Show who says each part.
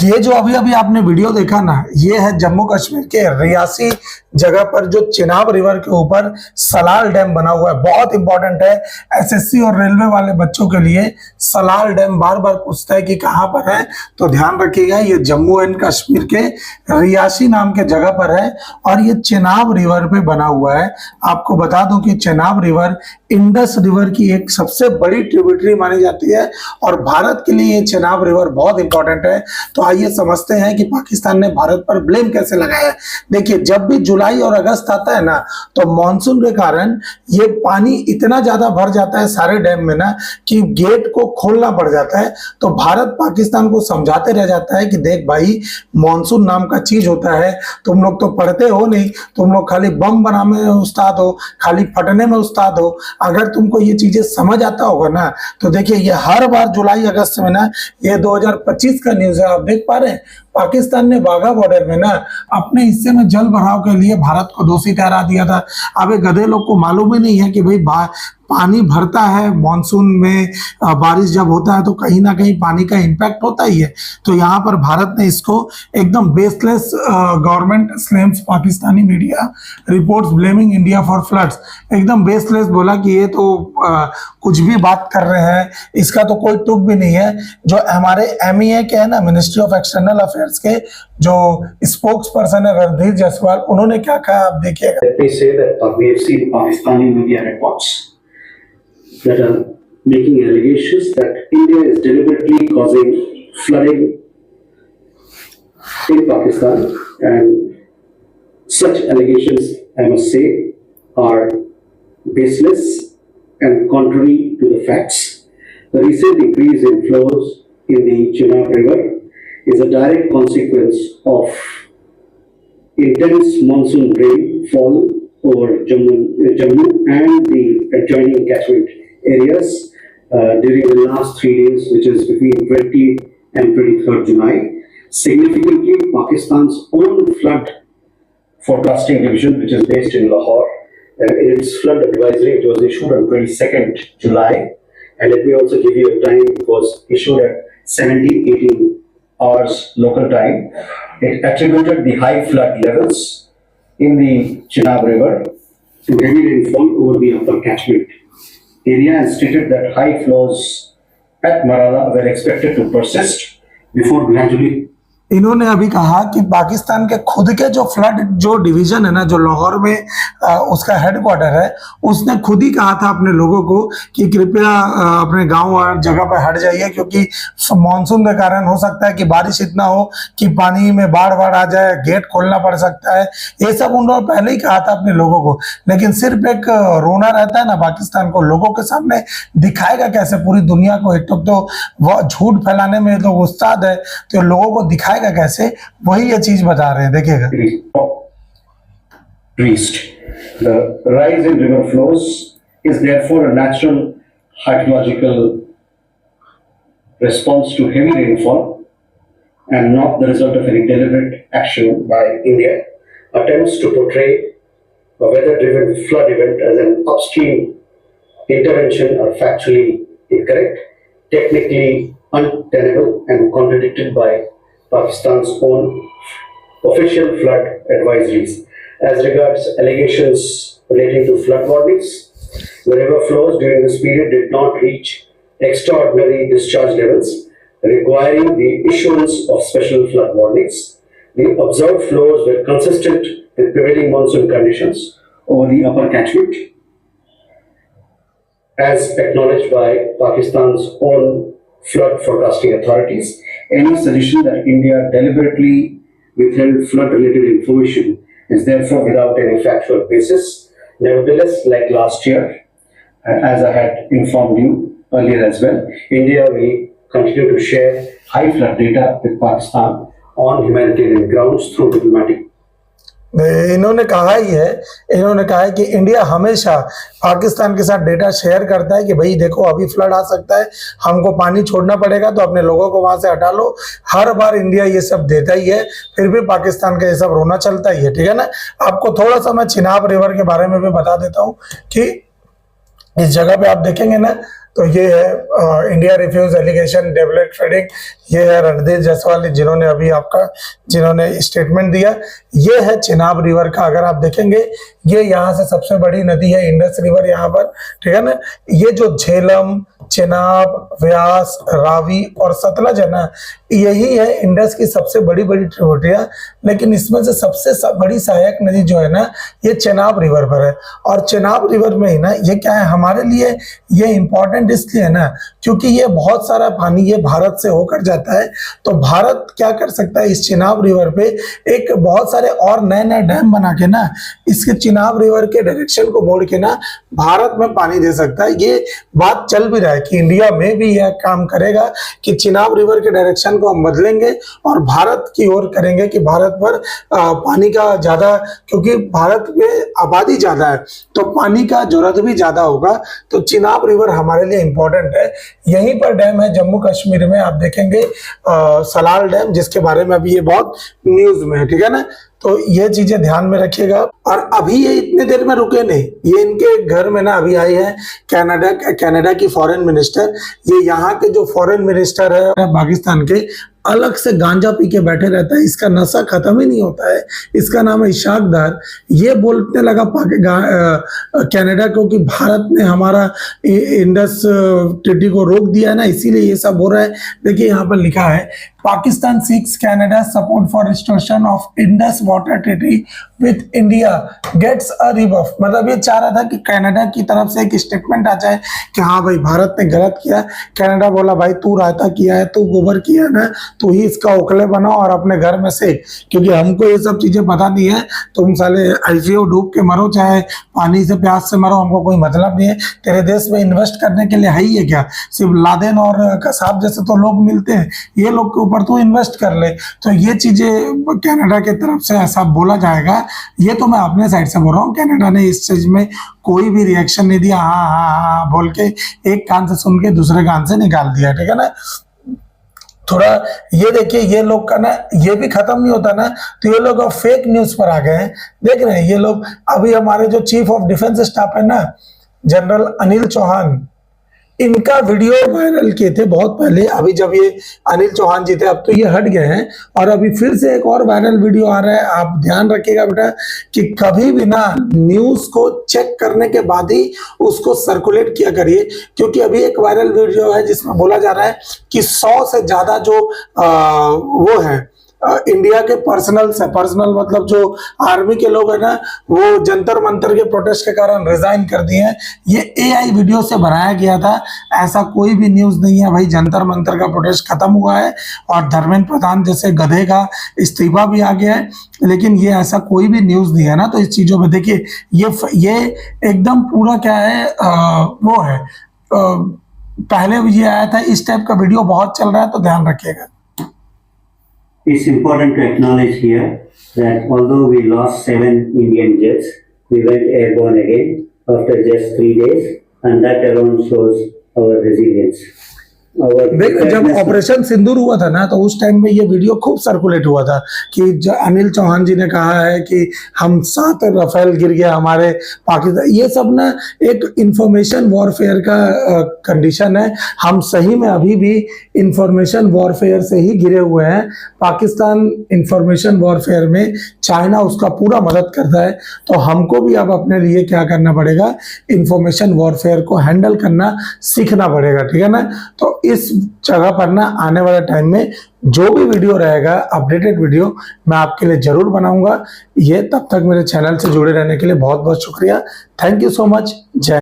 Speaker 1: ये जो अभी अभी आपने वीडियो देखा ना, ये है जम्मू कश्मीर के रियासी जगह पर जो चिनाब रिवर के ऊपर सलाल डैम बना हुआ है। बहुत इंपॉर्टेंट है एसएससी और रेलवे वाले बच्चों के लिए। सलाल डैम बार बार पूछता है कि कहां पर है, तो ध्यान रखिएगा ये जम्मू एंड कश्मीर के रियासी नाम के जगह पर है और ये चिनाब रिवर पे बना हुआ है। आपको बता दूं कि चिनाब रिवर इंडस रिवर की एक सबसे बड़ी ट्रिब्यूटरी मानी जाती है और भारत के लिए ये चिनाब रिवर बहुत इंपॉर्टेंट है। तो आइए समझते हैं कि पाकिस्तान ने भारत पर ब्लेम कैसे लगाया है। देखिए, जब भी जुलाई और अगस्त आता है ना, तो मॉनसून के कारण ये पानी इतना ज्यादा भर जाता है सारे डैम में ना कि गेट को खोलना पड़ जाता है। तो भारत पाकिस्तान को समझाते रह जाता है कि देख भाई, मॉनसून नाम का चीज होता है, तुम लोग तो पढ़ते हो नहीं, तुम लोग खाली बम बनाने में उस्ताद हो, खाली फटने में उस्ताद हो। अगर तुमको ये चीजें समझ आता होगा ना, तो देखिए ये हर बार जुलाई अगस्त में ना, ये 2025 का न्यूज है, आप देख पा रहे हैं, पाकिस्तान ने वाघा बॉर्डर में ना अपने हिस्से में जल भराव के लिए भारत को दोषी ठहरा दिया था। अब ये गधे लोग को मालूम ही नहीं है कि भाई पानी भरता है मॉनसून में, बारिश जब होता है तो कहीं ना कहीं पानी का इम्पैक्ट होता ही है। तो यहाँ पर भारत ने इसको एकदम baseless government slams Pakistani media reports blaming India for floods, एकदम बेसलेस बोला कि ये तो कुछ भी बात कर रहे हैं, इसका तो कोई तुक भी नहीं है। जो हमारे MEA के है ना, मिनिस्ट्री ऑफ एक्सटर्नल अफेयर्स के जो स्पोक्स पर्सन है रणधीर जायसवाल, उन्होंने क्या कहा आप देखिएगा।
Speaker 2: that are making allegations that India is deliberately causing flooding in Pakistan, and such allegations, I must say, are baseless and contrary to the facts. The recent increase in flows in the Chenab River is a direct consequence of intense monsoon rainfall over Jammu and the adjoining catchment areas during the last 3 days, which is between 20 and 23rd July. Significantly, Pakistan's own flood forecasting division, which is based in Lahore, in its flood advisory, it was issued on 22nd July. And let me also give you a time, it was issued at 17:18 hours local time. It attributed the high flood levels in the Chenab River to heavy rainfall over the upper catchment area and stated that high flows at Marala were expected to persist before gradually.
Speaker 1: इन्होंने अभी कहा कि पाकिस्तान के खुद के जो flood जो division है ना, जो लाहौर में उसका हेडक्वार्टर है, उसने खुद ही कहा था अपने लोगों को कि कृपया अपने गांव और जगह पर हट जाइए, क्योंकि मॉनसून के कारण हो सकता है कि बारिश इतना हो कि पानी में बाढ़ आ जाए, गेट खोलना पड़ सकता है। ये सब उन्होंने पहले ही कहा था अपने लोगों को, लेकिन सिर्फ एक रोना रहता है ना पाकिस्तान को, लोगों के सामने दिखाएगा कैसे पूरी दुनिया को। एक तो वो झूठ फैलाने में तो उस्ताद है, तो लोगों को दिखाएगा कैसे, वही ये चीज बता रहे हैं, देखिएगा।
Speaker 2: The rise in river flows is therefore a natural hydrological response to heavy rainfall and not the result of any deliberate action by India. Attempts to portray a weather-driven flood event as an upstream intervention are factually incorrect, technically untenable, and contradicted by Pakistan's own official flood advisories. As regards allegations relating to flood warnings, the river flows during this period did not reach extraordinary discharge levels, requiring the issuance of special flood warnings. The observed flows were consistent with prevailing monsoon conditions over the upper catchment, as acknowledged by Pakistan's own flood forecasting authorities. Any suggestion that India deliberately withheld flood-related information is therefore without any factual basis. Nevertheless, like last year, as I had informed you earlier as well, India will continue to share high flood data with Pakistan on humanitarian grounds through diplomatic.
Speaker 1: इन्होंने कहा ही है, इन्होंने कहा है कि India हमेशा पाकिस्तान के साथ डेटा शेयर करता है कि भाई देखो अभी फ्लड आ सकता है, हमको पानी छोड़ना पड़ेगा, तो अपने लोगों को वहां से हटा लो। हर बार इंडिया ये सब देता ही है, फिर भी पाकिस्तान का ये सब रोना चलता ही है, ठीक है ना। आपको थोड़ा सा मैं चिनाब रिवर के बारे में भी बता देता हूँ कि इस जगह पे आप देखेंगे ना, तो ये है India refuse allegation develop trading, ये है रणधीर जायसवाल जिन्होंने स्टेटमेंट दिया। ये है चेनाब रिवर का, अगर आप देखेंगे ये यहाँ से सबसे बड़ी नदी है इंडस रिवर यहाँ पर, ठीक है ना। ये जो झेलम, चेनाब, व्यास, रावी और सतलज है ना, यही है इंडस की सबसे बड़ी ट्रिब्यूटरियां। लेकिन इसमें से सबसे बड़ी सहायक नदी जो है ना, ये चेनाब रिवर पर है। और चेनाब रिवर में ही ना, ये क्या है हमारे लिए, ये इंपॉर्टेंट इसलिए है ना क्योंकि ये बहुत सारा पानी ये भारत से होकर जाता है। तो भारत क्या कर सकता है, इस चेनाब रिवर पे एक बहुत सारे और नए नए डैम बना के ना, इसके चेनाब रिवर के डायरेक्शन को मोड़ के ना भारत में पानी दे सकता है। ये बात चल भी रहा है कि इंडिया में भी यह काम करेगा कि चेनाब रिवर के डायरेक्शन को हम बदलेंगे और भारत की ओर करेंगे कि भारत पर पानी का ज्यादा, क्योंकि भारत में आबादी ज्यादा है तो पानी का जरूरत भी ज्यादा होगा। तो चेनाब रिवर हमारे लिए इंपॉर्टेंट है। यहीं पर डैम है जम्मू कश्मीर में, आप देखेंगे सलाल डैम, जिसके बारे में अभी ये बहुत न्यूज में है, ठीक है ना। तो ये चीजें ध्यान में रखिएगा। और अभी ये इतने देर में रुके नहीं, ये इनके घर में ना अभी आई है कनाडा की फॉरेन मिनिस्टर। ये यहाँ के जो फॉरेन मिनिस्टर है पाकिस्तान के, अलग से गांजा पी के बैठे रहता है, इसका नशा खत्म ही नहीं होता है। इसका नाम है इशाक डार। ये बोलने लगा कनाडा को कि भारत ने हमारा इंडस ट्रीटी को रोक दिया है ना, इसीलिए ये सब हो रहा है। देखिए यहाँ पर लिखा है, Pakistan seeks Canada support for restoration of Indus water treaty with India gets a rebuff. मतलब ये चाह रहा था कि कनाडा की तरफ से एक स्टेटमेंट आ जाए कि हाँ भाई भारत ने गलत किया। कनाडा बोला भाई तू रायता किया है, तू गोबर किया है ना, तू ही इसका ओखले बनाओ और अपने घर में से, क्योंकि हमको ये सब चीजें पता नहीं है। तुम साले ऐसे हो डूब के मरो, चाहे पानी से प्यास से मरो, हमको कोई मतलब नहीं है। तेरे देश में इन्वेस्ट करने के लिए है ही है क्या? सिर्फ लादेन और कसाब जैसे तो लोग मिलते हैं, ये लोग के ऊपर तो इन्वेस्ट कर ले। तो ये चीजें कनाडा की तरफ से ऐसा बोला जाएगा, ये तो मैं अपने साइड से बोल रहा हूँ। कनाडा ने इस चीज में कोई भी रिएक्शन नहीं दिया, हाँ हाँ हाँ बोल के एक कान से सुन के दूसरे कान से निकाल दिया, ठीक है ना। थोड़ा ये देखिए, ये लोग का ना ये भी खत्म नहीं होता ना, तो ये लोग अब फेक न्यूज पर आ गए हैं। देख रहे हैं ये लोग, अभी हमारे जो चीफ ऑफ डिफेंस स्टाफ है ना, जनरल अनिल चौहान, इनका वीडियो वायरल किए थे बहुत पहले। अभी जब ये अनिल चौहान जी थे, अब तो ये हट गए हैं और अभी फिर से एक और वायरल वीडियो आ रहा है। आप ध्यान रखिएगा बेटा कि कभी भी ना न्यूज को चेक करने के बाद ही उसको सर्कुलेट किया करिए, क्योंकि अभी एक वायरल वीडियो है जिसमें बोला जा रहा है कि 100 से ज्यादा जो वो है इंडिया के पर्सनल मतलब जो आर्मी के लोग हैं ना, वो जंतर मंतर के प्रोटेस्ट के कारण रिजाइन कर दिए हैं। ये एआई वीडियो से बनाया गया था, ऐसा कोई भी न्यूज नहीं है भाई। जंतर मंतर का प्रोटेस्ट खत्म हुआ है और धर्मेंद्र प्रधान जैसे गधे का इस्तीफा भी आ गया है, लेकिन ये ऐसा कोई भी न्यूज नहीं है ना। तो इस चीजों में देखिए ये एकदम पूरा क्या है, वो है पहले भी ये आया था, इस टाइप का वीडियो बहुत चल रहा है, तो ध्यान रखिएगा।
Speaker 2: It's important to acknowledge here that although we lost 7 Indian jets, we went airborne again after just 3 days, and that alone shows our resilience.
Speaker 1: देख, जब ऑपरेशन सिंदूर हुआ था ना, तो उस टाइम में ये वीडियो खूब सर्कुलेट हुआ था कि अनिल चौहान जी ने कहा है कि हम 7 राफेल गिर गया हमारे पाकिस्तान। ये सब ना एक इंफॉर्मेशन वॉरफेयर का कंडीशन है। हम सही में अभी भी इंफॉर्मेशन वॉरफेयर से ही गिरे हुए हैं। पाकिस्तान इंफॉर्मेशन वॉरफेयर में चाइना उसका पूरा मदद करता है, तो हमको भी अब अपने लिए क्या करना पड़ेगा, इंफॉर्मेशन वॉरफेयर को हैंडल करना सीखना पड़ेगा, ठीक है ना। तो इस जगह पर ना आने वाले टाइम में जो भी वीडियो रहेगा, अपडेटेड वीडियो, मैं आपके लिए जरूर बनाऊंगा। ये तब तक मेरे चैनल से जुड़े रहने के लिए बहुत बहुत शुक्रिया। Thank you so much. जय